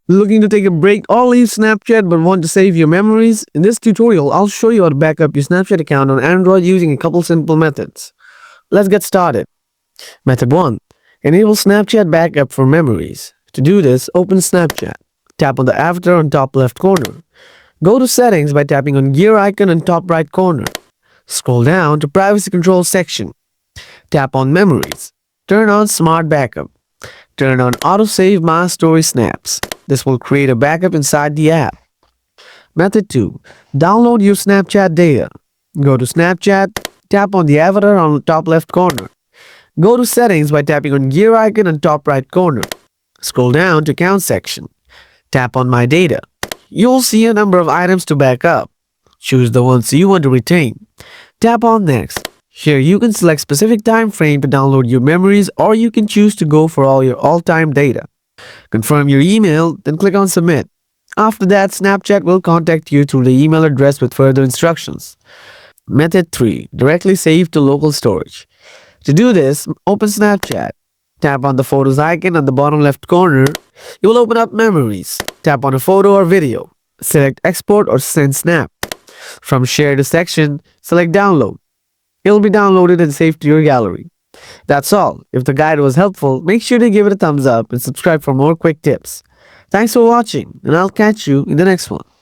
Looking to take a break or leave Snapchat but want to save your memories? In this tutorial, I'll show you how to back up your Snapchat account on Android using a couple simple methods. Let's get started. Method 1. Enable Snapchat backup for memories. To do this, open Snapchat. Tap on the avatar on top left corner. Go to Settings by tapping on gear icon on top right corner. Scroll down to Privacy Control section. Tap on Memories. Turn on Smart Backup. Turn on Autosave My Story Snaps. This will create a backup inside the app. Method 2. Download your Snapchat data. Go to Snapchat, tap on the avatar on the top left corner. Go to Settings by tapping on gear icon on top right corner. Scroll down to Account section. Tap on My Data. You'll see a number of items to back up. Choose the ones you want to retain. Tap on Next. Here you can select specific time frame to download your memories, or you can choose to go for all your all-time data. Confirm your email, then click on Submit. After that, Snapchat will contact you through the email address with further instructions. Method 3. Directly save to local storage. To do this, open Snapchat. Tap on the Photos icon on the bottom left corner. You will open up Memories. Tap on a photo or video. Select Export or Send Snap. From Share to section, select Download. It will be downloaded and saved to your gallery. That's all. If the guide was helpful, make sure to give it a thumbs up and subscribe for more quick tips. Thanks for watching, and I'll catch you in the next one.